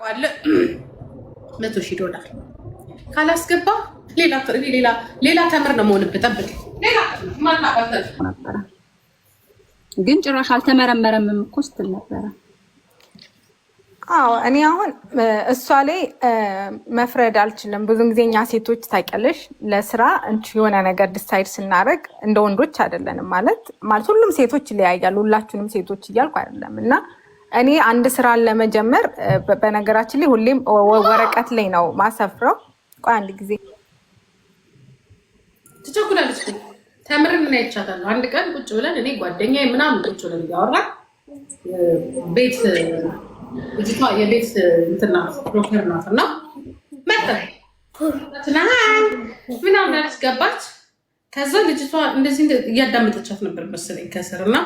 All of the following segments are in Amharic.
አለ $100,000 ካላስገባ ሌላ ተምር ነው መሆንበት። ጠብቅ ግን ጭራሽ አልተመረመረም እኮ ስትል ነበረ። አዎ እኔ አሁን እሷ ላይ መፍረድ አልችልም። ብዙ ጊዜ እኛ ሴቶች ታውቂያለሽ ለስራ የሆነ ነገር ዲሳይድ ስናደርግ እንደ ወንዶች አይደለንም። ማለት ሁሉም ሴቶች ይለያያሉ። ሁላችሁንም ሴቶች እያልኩ አይደለም። እና እኔ አንድ ስራን ለመጀመር በነገራችን ላይ ሁሌም ወረቀት ላይ ነው ማሰፍረው። ቆይ አንድ ጊዜ ትቸኩላለች። ተምርን ምን አይቻታለሁ። አንድ ቀን ቁጭ ብለን እኔ ጓደኛዬ ምናምን ቁጭ ብለን እያወራን ቤት ልጅቷ የቤት እንትና ብሮከር ናት እና ምናምን አለች ገባች። ከዛ ልጅቷ እንደዚህ እያዳመጠቻት ነበር መሰለኝ ከስር እና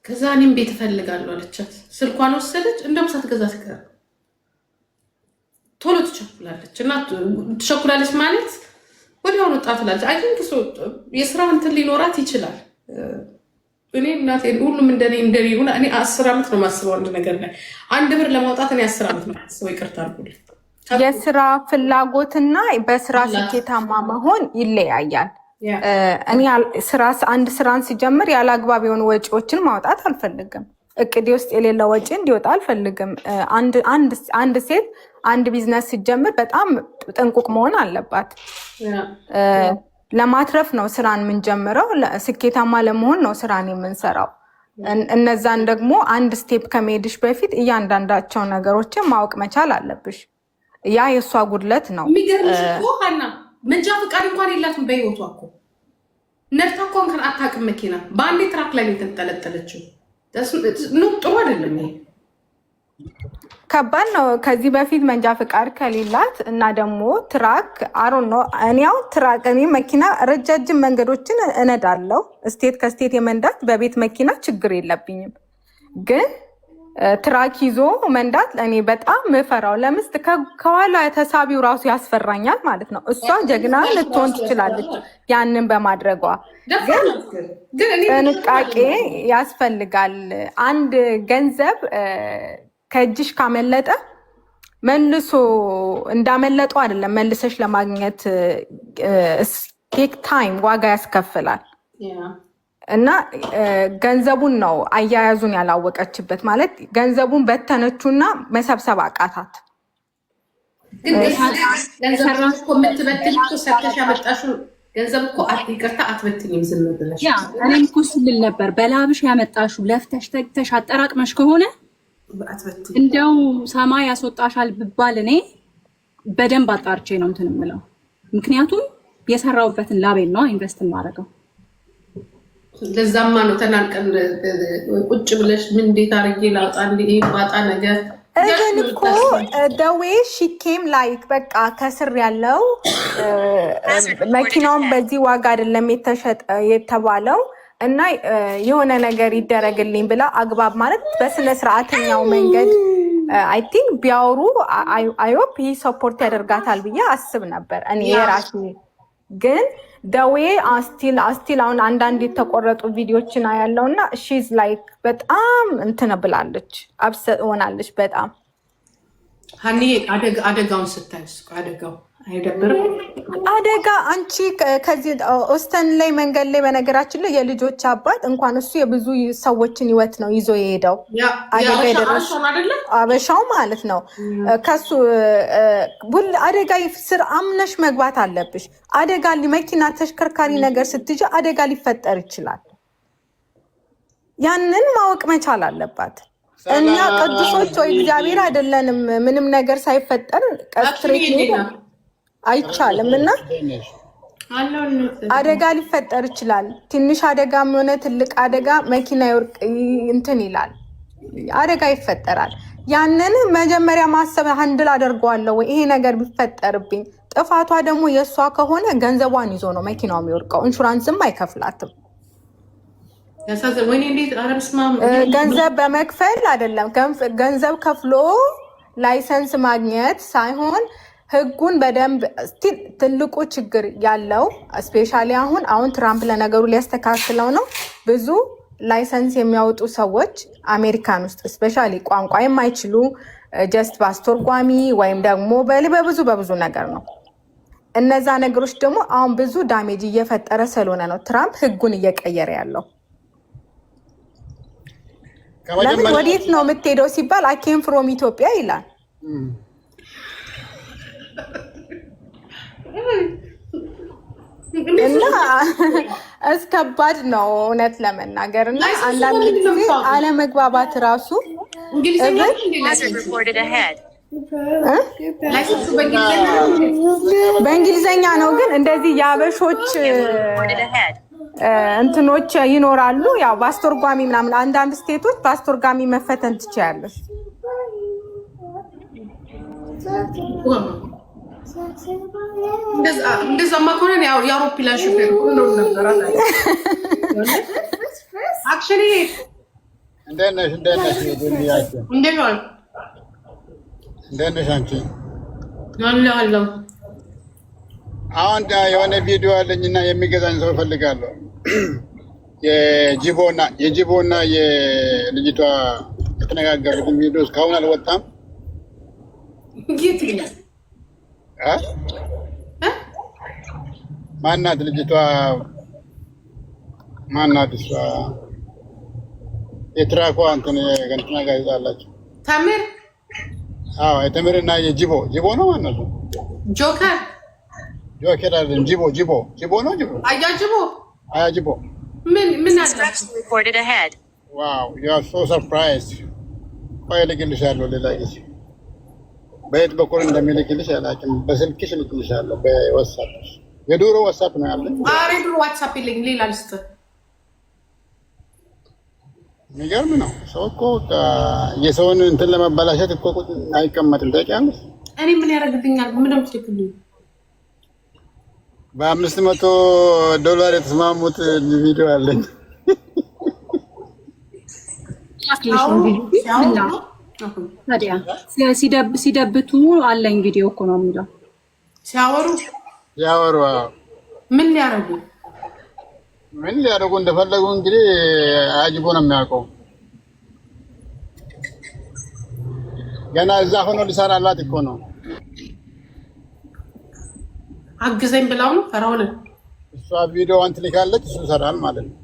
ከዛ እኔም ቤት እፈልጋለሁ አለቻት። ስልኳን ወሰደች። እንደውም ሳትገዛ ትቀር ቶሎ ትቸኩላለች። እና ትቸኩላለች ማለት ወዲያውኑ ወጣ ትላለች። አይ ቲንክ የስራ እንትን ሊኖራት ይችላል። እኔ እናቴ ሁሉም እንደኔ ይሁን። እኔ 10 ዓመት ነው ማስበው አንድ ነገር ላይ አንድ ብር ለማውጣት እኔ 10 ዓመት ነው ማስበው። ይቅርታ አድርጉልኝ። የስራ ፍላጎትና በስራ ስኬታማ መሆን ይለያያል። እኔ አንድ ስራን ሲጀምር ያለ አግባብ የሆኑ ወጪዎችን ማውጣት አልፈልግም። እቅዴ ውስጥ የሌለ ወጪ እንዲወጣ አልፈልግም። አንድ ሴት አንድ ቢዝነስ ሲጀምር በጣም ጥንቁቅ መሆን አለባት። ለማትረፍ ነው ስራን የምንጀምረው። ስኬታማ ለመሆን ነው ስራን የምንሰራው። እነዛን ደግሞ አንድ ስቴፕ ከመሄድሽ በፊት እያንዳንዳቸው ነገሮችን ማወቅ መቻል አለብሽ። ያ የእሷ ጉድለት ነው። የሚገርምሽ እኮ ሀና መንጃ ፈቃድ እንኳን የላትም በህይወቷ እኮ ነድታ እኮ እንኳን አታውቅም መኪና። በአንዴ ትራክ ላይ የተንጠለጠለችው ጥሩ አይደለም። ይሄ ከባድ ነው። ከዚህ በፊት መንጃ ፍቃድ ከሌላት እና ደግሞ ትራክ ነው እኔው ትራክ እኔ መኪና ረጃጅም መንገዶችን እነዳለሁ። ስቴት ከስቴት የመንዳት በቤት መኪና ችግር የለብኝም። ግን ትራክ ይዞ መንዳት እኔ በጣም ምፈራው። ለምስት ከኋላ ተሳቢው ራሱ ያስፈራኛል ማለት ነው። እሷ ጀግና ልትሆን ትችላለች ያንን በማድረጓ። ግን ጥንቃቄ ያስፈልጋል። አንድ ገንዘብ ከእጅሽ ካመለጠ መልሶ እንዳመለጠው አይደለም መልሰሽ ለማግኘት ቴክ ታይም ዋጋ ያስከፍላል። እና ገንዘቡን ነው አያያዙን ያላወቀችበት። ማለት ገንዘቡን በተነቹና መሰብሰብ አቃታት። ግን ገንዘብ እኮ የምትበትኝ እኮ ሰርተሽ ያመጣሽው ገንዘብ እኮ ይቅርታ አትበትኝም ዝም ብለሽ። እኔም እኮ ስልል ነበር በላብሽ ያመጣሽው ለፍተሽ ተግተሽ አጠራቅመሽ ከሆነ እንደው ሰማይ ያስወጣሻል ብባል እኔ በደንብ አጣርቼ ነው እንትን የምለው። ምክንያቱም የሰራውበትን ላቤን ነው ኢንቨስት የማደርገው። ለዛማ ነው ተናንቀን ቁጭ ብለሽ ምን እንዴት አድርጌ ላውጣ እንዴ ባጣ ነገር እኔ እኮ ደዌ ሺኬም ላይክ በቃ ከስር ያለው መኪናውን በዚህ ዋጋ አይደለም የተባለው እና የሆነ ነገር ይደረግልኝ ብላ አግባብ ማለት በስነ ስርዓተኛው መንገድ አይ ቲንክ ቢያወሩ አይሆፕ ይህ ሰፖርት ያደርጋታል ብዬ አስብ ነበር እኔ የራሴ። ግን ደዌ አስቲል አሁን አንዳንድ የተቆረጡ ቪዲዮችን ያለው እና ሺዝ ላይክ በጣም እንትን ብላለች፣ አብሰጥ ሆናለች በጣም። ሀኒ አደጋውን ስታይስ አደጋው አይደብርም? አደጋ አንቺ ከዚህ ኦስተን ላይ መንገድ ላይ በነገራችን ላይ የልጆች አባት እንኳን እሱ የብዙ ሰዎችን ህይወት ነው ይዞ የሄደው። አደጋ የደረሰው አበሻው ማለት ነው። ከሱ አደጋ ስር አምነሽ መግባት አለብሽ። አደጋ መኪና ተሽከርካሪ ነገር ስትይጂ አደጋ ሊፈጠር ይችላል። ያንን ማወቅ መቻል አለባት። እና ቅዱሶች ወይ እግዚአብሔር አይደለንም ምንም ነገር ሳይፈጠር ቀስትሬት ነው አይቻልም። እና አደጋ ሊፈጠር ይችላል። ትንሽ አደጋም ሆነ ትልቅ አደጋ መኪና ይወርቅ እንትን ይላል፣ አደጋ ይፈጠራል። ያንን መጀመሪያ ማሰብ ሃንድል አደርገዋለሁ ወይ ይሄ ነገር ቢፈጠርብኝ። ጥፋቷ ደግሞ የእሷ ከሆነ ገንዘቧን ይዞ ነው መኪናው የሚወርቀው፣ ኢንሹራንስም አይከፍላትም። ገንዘብ በመክፈል አይደለም፣ ገንዘብ ከፍሎ ላይሰንስ ማግኘት ሳይሆን ህጉን በደንብ ትልቁ ችግር ያለው ስፔሻሊ አሁን ትራምፕ ለነገሩ ሊያስተካክለው ነው። ብዙ ላይሰንስ የሚያወጡ ሰዎች አሜሪካን ውስጥ ስፔሻሊ ቋንቋ የማይችሉ ጀስት በአስተርጓሚ ወይም ደግሞ በብዙ ነገር ነው። እነዛ ነገሮች ደግሞ አሁን ብዙ ዳሜጅ እየፈጠረ ስለሆነ ነው ትራምፕ ህጉን እየቀየረ ያለው። ለምን ወዴት ነው የምትሄደው ሲባል አይ ኬም ፍሮም ኢትዮጵያ ይላል። እና እስከባድ ነው እውነት ለመናገር እና አንዳንድ ጊዜ አለመግባባት ራሱ በእንግሊዘኛ ነው። ግን እንደዚህ የአበሾች እንትኖች ይኖራሉ። ያው በአስተርጓሚ ምናምን አንዳንድ ስቴቶች በአስተርጓሚ መፈተን ትችያለሽ። እንደዛማ ከሆነ ያው የአውሮፕላን ሹፌር ነው ነበር አለ። አክቹሊ እንደት ነሽ አንቺ? አለሁ። አሁን የሆነ ቪዲዮ አለኝና የሚገዛኝ ሰው እፈልጋለሁ። የጂቦና የልጅቷ የተነጋገሩትን ቪዲዮ እስካሁን አልወጣም። ማናት ልጅቷ? ማናት እሷ? የትራኳ እንትን ገንትና ጋዜጣ አላቸው። ታምር የተምርና የጂቦ ነው ማለት ነው። ጆከር አይደለም። ጂቦ ነው። ጂቦ ምን አለ? ዋው ዩ አር ሶ ሰርፕራይዝ። ቆይ እልክልሻለሁ ሌላ ጊዜ። በየት በኩል እንደሚልክልሽ አላውቅም። በስልክሽ እልክልሻለሁ። በዋትስአፕ የድሮ ዋትስአፕ ነው ያለኝ። የድሮ ዋትስአፕ የለኝ። ሌላ ልስጥህ። የሚገርም ነው። ሰው እኮ የሰውን እንትን ለመበላሸት እኮ አይቀመጥም። ታውቂያለሽ? እኔ ምን ያደርግልኛል? ምንም ትልክልኝ። $500 የተስማሙት ቪዲዮ አለኝ። ታዲያ ሲደብቱ አለኝ ቪዲዮ እኮ ነው የሚለው። ሲያወሩ ምን ሊያደርጉ እንደፈለጉ እንግዲህ አጅቦ ነው የሚያውቀው። ገና እዛ ሆኖ ሊሰራላት እኮ ነው። አግዘኝ ብላው ነው ፈራውለ። እሷ ቪዲዮ አንተ ልካለች፣ እሱ ይሰራል ማለት ነው።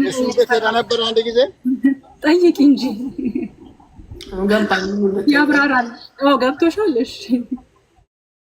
እሱ ቤት ሄዳ ነበር አንድ ጊዜ። ጠይቂ እንጂ ያብራራል። ገብቶሻል? እሺ